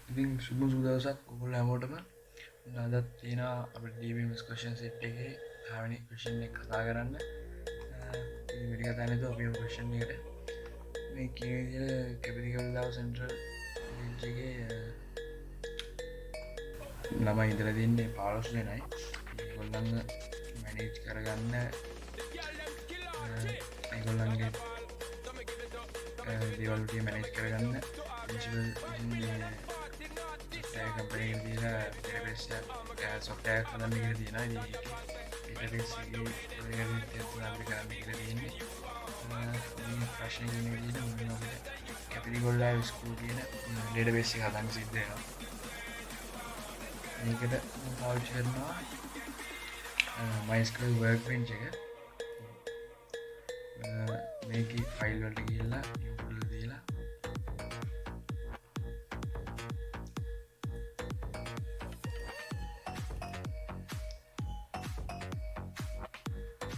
ඉතින් සුබ සුදවසක් ඔයගොල්ලෝ හැමෝටම. අදත් තියෙනවා අපේ DBMS Question Set එකේ 10 වෙනි question එක කතා කරන්න. මේ වීඩියෝ කතා නැතුව අපි question එකට මේ කියන විදිහට Graphically Central page එකේ ළමයි ඉඳලා තින්නේ 15 දෙනයි. ඒගොල්ලන්ව මැනේජ් කරගන්න ඒගොල්ලන්ගේ දේවල් ටික මැනේජ් කරගන්න ප්‍රින්සිපල් company දීලා database software හදන්න කියලා තියෙනවා. ඉතින් database එකේ ප්‍රශ්න කියන විදිහට මොනවා Graphically school කියන database එක හදන්න සිද්ධ වෙනවා. මේකට පාවිච්චි කරනවා MySQL Workbench එක. මේකේ ෆයිල් වලට ගිහිල්ලා import දීලා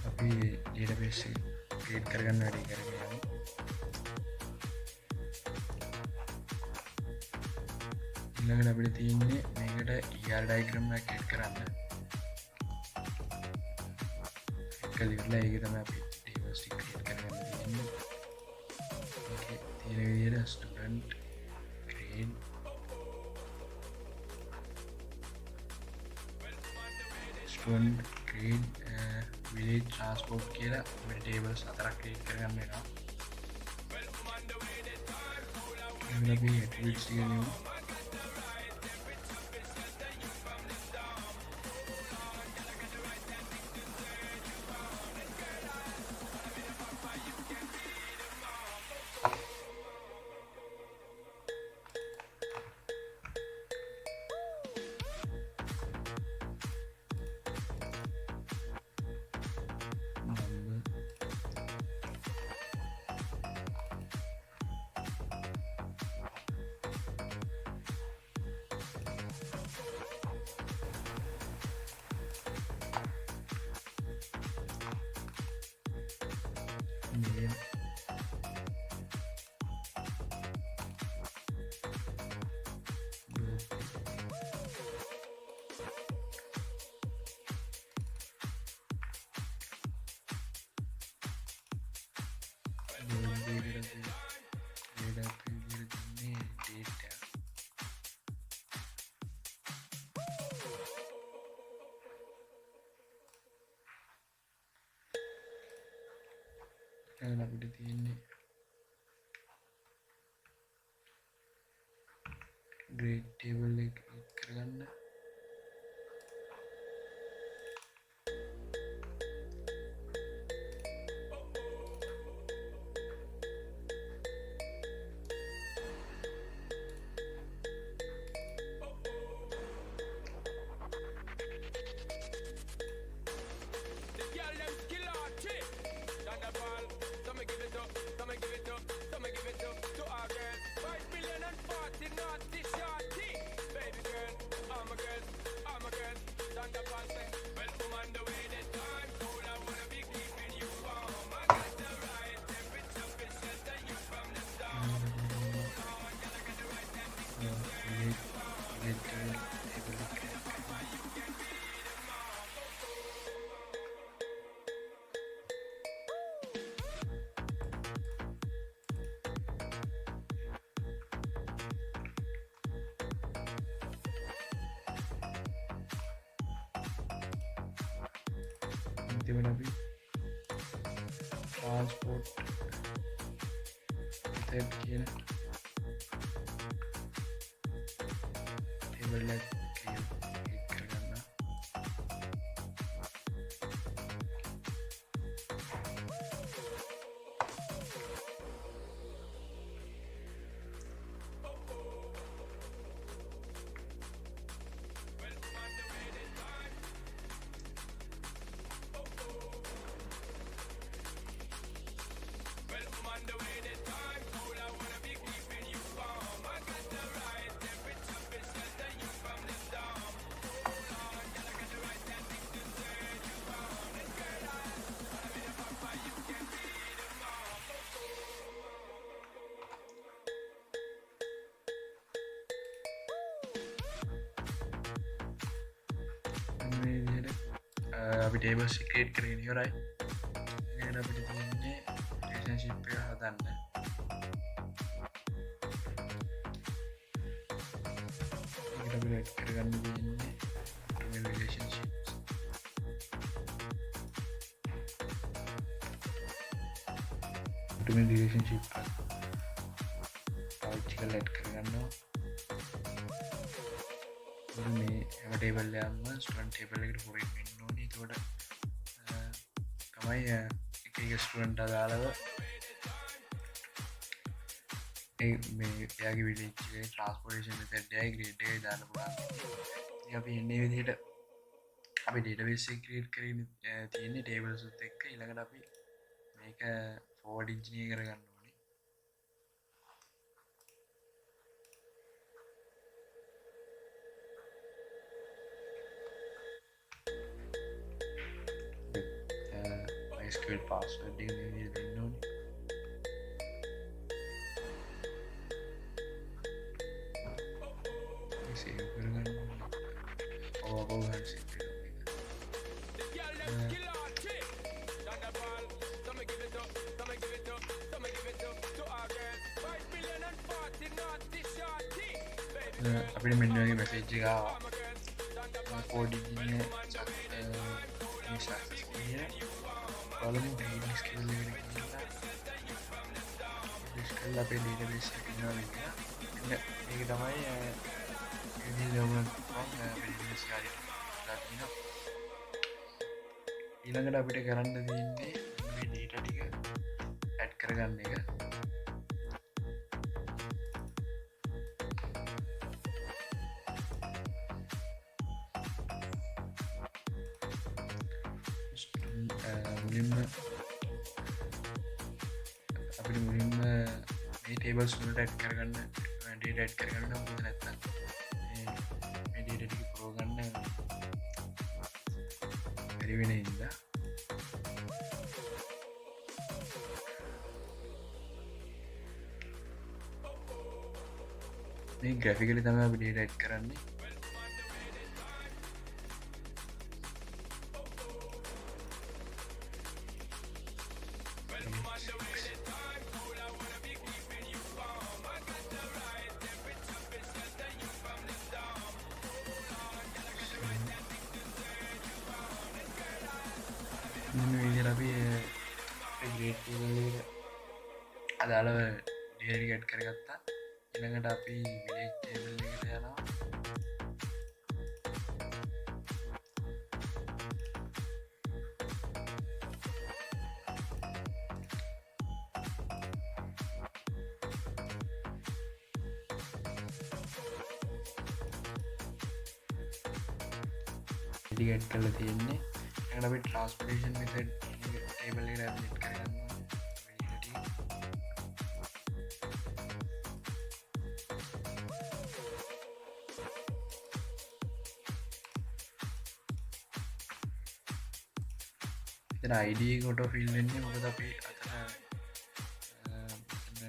අපි database එක create කරගන්න වැඩි කරගෙන යමු. ඊළඟට අපිට තියෙන්නේ මේකට ER diagram එකක් create කරන්න. කලියරලා ඒක තමයි අපි tables ටික create කරගන්න තියෙන්නේ. ඒකේ තියෙන විදිහට student grade village transport කියලා අපිට tables හතරක් create කරගන්න වෙනවා. ඊළඟට අපි attributes ටික ලියමු. Name අපිට තියෙන්නේ grade table එක කරගන්න. අන්තිමට අපි transport method කියන table එක create කරගන්න. අපි ටේබල්ස් ක්‍රියේට් කරගෙන ඉවරයි. ඊළඟට අපිට තියෙන්නේ රිලේෂන්ෂිප් එක හදන්න. ඒකට අපිට ඇඩ් කරගන්න තියෙන්නේ මේ රිලේෂන්ෂිප්ස්. මේ රිලේෂන්ෂිප් එක පාවිච්චි කරලා ඇඩ් කරගන්නවා. මේ හැම ටේබල් එකක්ම ස්ටුඩන්ට් ටේබල් එකට පොයින්ට් වෙන්න ඕනේ. ඒකට තමයි එක ස්ටුඩන්ට් අදාළව මේ එයාගේ විලේජ් එකේ ට්‍රාන්ස්පෝර්ටේෂන් මෙතඩ් එකයි ග්‍රේඩ් එකයි දාන්න පුළුවන්. ඉතින් අපි එන්නේ විදිහට අපි ඩේටාබේස් එක ක්‍රියේට් කරගෙන තියෙන්නේ ටේබල්ස් උත් එක්ක. ඊළඟට අපි මේක ෆෝවර්ඩ් ඉන්ජිනියර් කරගන්න ඕනේ. MySQL password එක මේ විදිහට දෙන්න ඕනේ. save කරගන්න ඕනේ. ඔව් save කරගන්න. අපිට මෙන්න වගේ මැසේජ් එකක් ආවා. කෝඩ් ඉන්නේ සක්සස් කියලා. බලමු රීඩින් ස්කිල් එක ගිහිල්ලා ස්කිල් අපේ ඩේටාබේස් එකේ ඉන්නවා මේක තමයි ඉතින් ලොග්ින් බිස්නස් කාර්යය දාන්න. ඊළඟට අපිට කරන්න තියෙන්නේ මේ ඩේටා ටික ඇඩ් කරගන්න එක. මුලින්ම මේ ටේබල්ස් වලට ඇඩ් කරගන්න ඩේටා ඇඩ් කරගන්න ඕනේ. නැත්නම් මේ ඩේටා ටික ප්‍රෝ ගන්න බැරි වෙන හින්දා මේ Graphically තමයි අපි ඩේටා ඇඩ් කරන්නේ. අදාළව ඩේටා ඇඩ් කරගත්තා. ඊළඟට අපි විලේජ් ටේබල් එකට යනවා. ඩේටා ඇඩ් කරලා තියෙන්නේ. ඊළඟට අපි ට්‍රාන්ස්පෝර්ටේෂන් මෙතඩ් ටේබල් එකට ඇඩ් කරගන්නවා. එතන ID එක ඔටෝ ෆිල් වෙන්නේ මොකද අපි අතන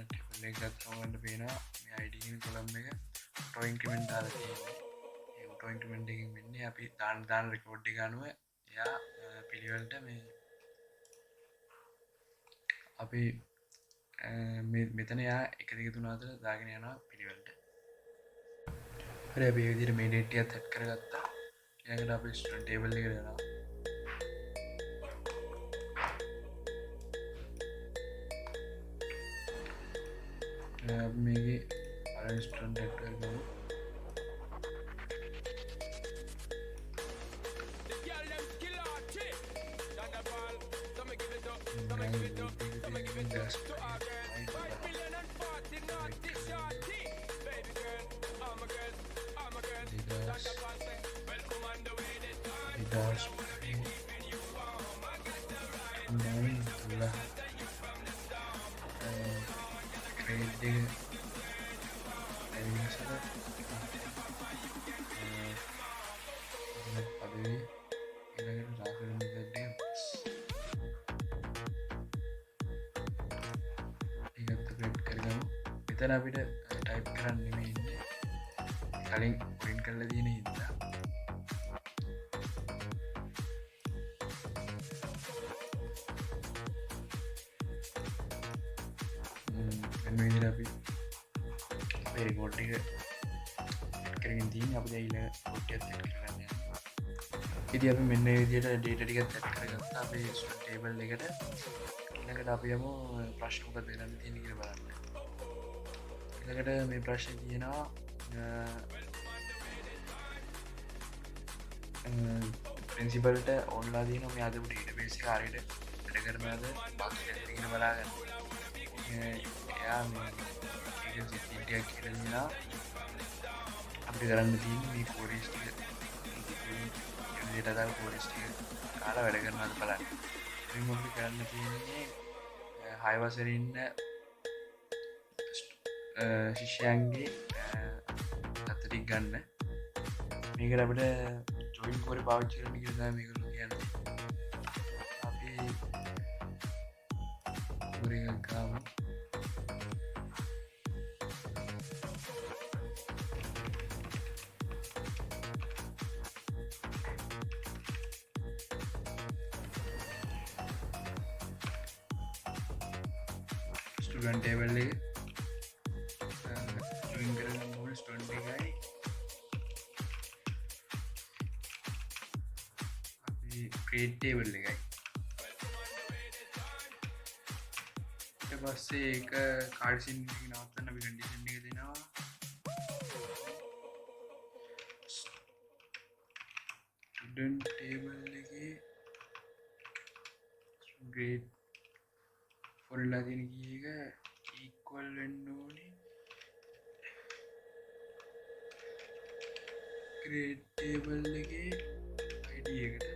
ටේබල් එක ගත්තම පේනවා මේ ID කියන කොලම් එක ඔටෝ ඉන්ක්‍රිමන්ට් දාලා තියෙන්නේ. ඒ ඔටෝ ඉන්ක්‍රිමන්ට් එකකින් වෙන්නේ අපි දාන රෙකෝඩ් එක අනුව එයා පිළිවෙලට මේ අපි මෙතන එයා 1 2 3 4 දාගෙන යනවා පිළිවෙලට. හරි අපි මේ විදිහට මේ ඩේටා එකත් ඇඩ් කරගත්තා. ඊළඟට අපි ස්ටුඩන්ට් ටේබල් එකට යනවා. මේකේ අර ස්ටුඩන්ට් ඇඩ් කරගමු. මෙතන අපිට ටයිප් කරන්න නෙමෙයි ඉන්නේ. කලින් print කරලා තියෙන හින්දා මේ විදිහට අපි අපේ report එක කරගෙන තියෙන්නේ. අපි දැන් ඊළඟ report එකත් set කරගන්න යනවා. ඉතින් අපි මෙන්න මේ විදිහට data ටික set කරගත්තා අපේ student table එකට. ඊළඟට අපි යමු ප්‍රශ්න මොකද කරන්න තියෙන්නේ කියලා බලන්න. ඊළඟට මේ ප්‍රශ්නේ තියෙනවා ප්‍රින්සිපල්ට ඔන්ලා දින මේ අද ඩේටාබේස් එක හරියට වැඩ කරනවද බග් නැද්ද කියලා බලාගන්න. එයා මේ සිස්ටම් එකක් කියලා දෙනවා. අපිට කරන්න තියෙන්නේ මේ කෝඩ්ස් ටික ඩේටා දාලා කෝඩ්ස් ටික කාලා වැඩ කරනවද බලන්න. ඉතින් අපිට කරන්න තියෙන්නේ 6 වසරේ ඉන්න ශිෂ්‍යයන්ගේ දත්ත ටික ගන්න. මේකට අපිට ජොයින් කොරේ පාවිච්චි කරන්න කියලා තමයි මේගොල්ලෝ කියන්නේ. අපි කොරේ එකක් ගාමු. ස්ටුඩන්ට් ටේබල් එක ජොයින් කරගන්න ඕනේ ස්ටුඩන්ට් එකයි create table එකයි. ඊට පස්සේ ඒක card scene එක නවත්තන්න අපි condition එක දෙනවා. student table එකේ grade formula දෙන කී එක equal වෙන්න ඕනේ grade table එකේ id එකට.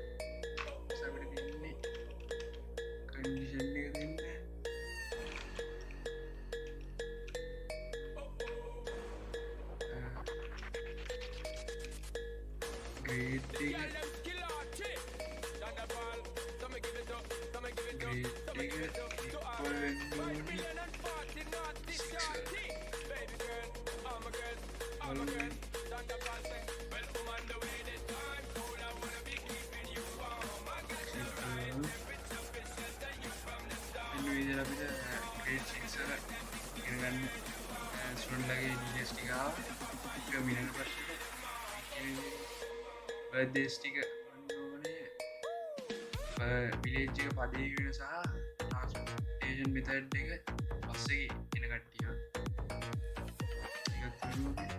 condition එක දෙන්න grade එක equal වෙන්න ඕනේ 6 ඉගෙන ගන්න ස්ටුඩන්ට් ලගේ ඩීටේල්ස් ටික ආවා. ඒක ඊළඟ ප්‍රශ්නේ බර්ත්ඩේස් ටික ගන්න ඕනේ. විලේජ් එක පදේ වෙන සහ ට්‍රාන්ස්පෝර්ටේෂන් මෙතඩ් එක බස් එකේ එන කට්ටිය. ඒකත් ඕනේ.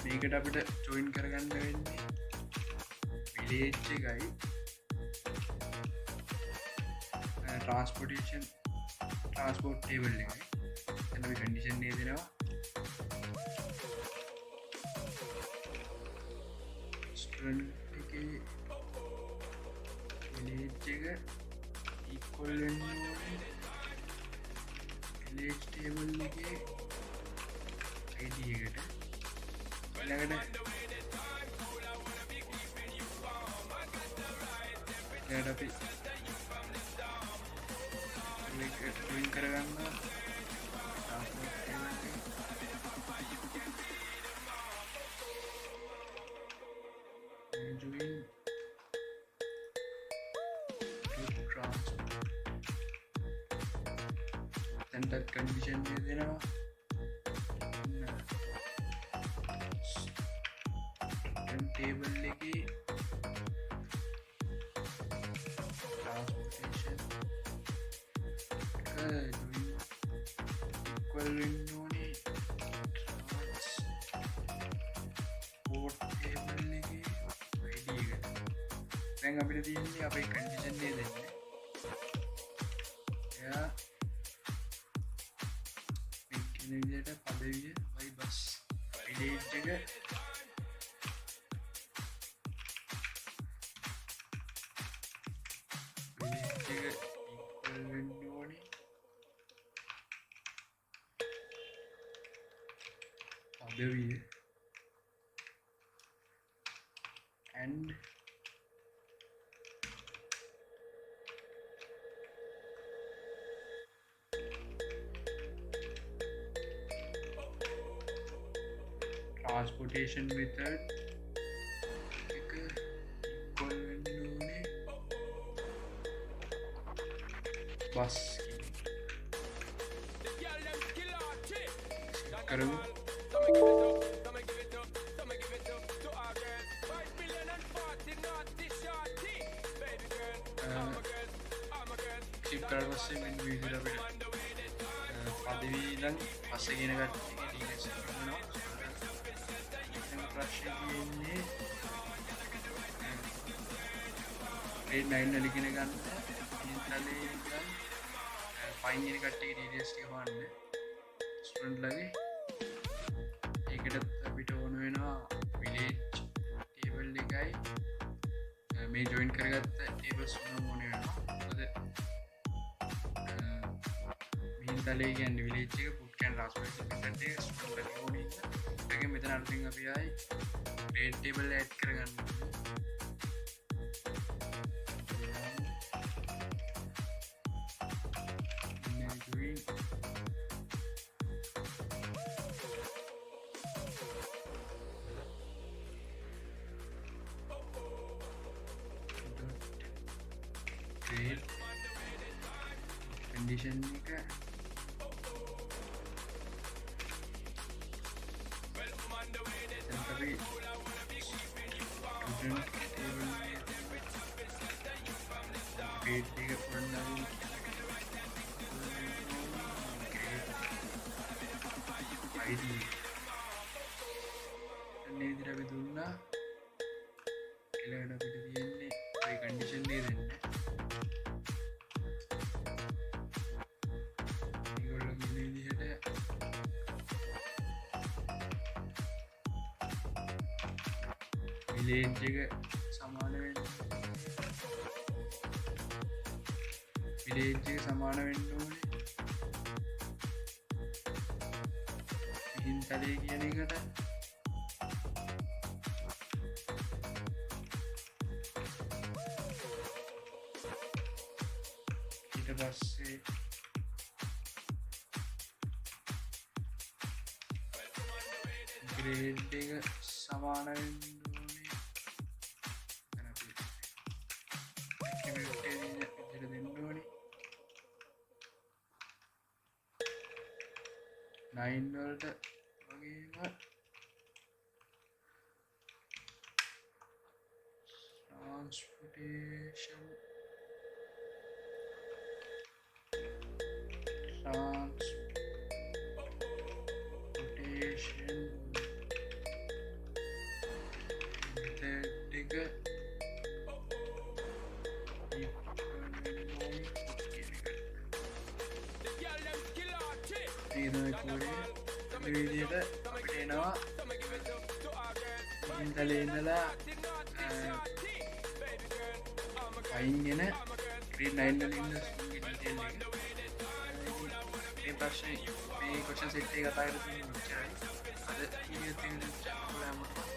මේකට අපිට ජොයින් කරගන්න වෙන්නේ village එකයි transport table එකයි. එතන අපි condition එක දෙනවා. student එකේ village එක equal වෙන්න ඕනේ village table එකේ id එකට. ඊළඟට දැන් අපි මේක join කරගන්න join to transport. then that condition එක දෙනවා. table එකේ transportation equal වෙන්න ඕනේ transport table එකේ id එකට. දැන් අපිට තියෙන්නේ අපේ condition එක දෙන්න. එයා මේ කියන විදිහට පදවිය by bus village එක and transportation method එක equal වෙන්න ඕනේ බස් කරමු ක්ලික් කරලා පස්සේ මෙන්න මේ විදිහට අපිට පදවි ඉඳන් පස්සේ කියන කට්ටියගේ ඩීටේල්ස් කරනවා. දැන් ප්‍රශ්නේ තියෙන්නේ grade 9 වල ඉගෙන ගන්න ඉන්ටර්නලේ ඉඳන් ෆයින් කියන කට්ටියගේ ඩීටේල්ස් ටික බලන්න. ස්ටුඩන්ට් ලගේ ඒකටත් අපිට ඕන වෙනවා විලේජ් ටේබල් එකයි මේ ජොයින් කරගත්ත ටේබල්ස් වුණාම ඕන වෙනවා. මොකද තලේ කියන්නේ විලේජ් එක පුට් කැන් රාස්බෙරි ඩිෆරන්ට් එක ස්ටුඩන්ට් ලගේ ඕනේ. ඒකෙන් මෙතන අරගෙන අපි ආයි grade table add කරගන්න. grade condition එක tapi student table grade tiga pernah ID ini tidak bedulna kalau ada video ini by condition ni denne village එක සමාන වෙන්න විලේජ් එක සමාන වෙන්න ඕනේ හින්තලේ කියන එකට ඊට පස්සේ grade එක සමාන වෙන්න nine වලට වගේම transportation විදියට අපිට එනවා ඉන්ටර්නලේ ඉඳලා ෆයින් වෙන grade 9 වල ඉන්න ස්ටුඩන්ට්ගේ ඩීටේල් එක මේ ප්‍රශ්නේ මේ question set එක කතා කරලා තියෙනවා. අද ඊයේ තියෙන channel එක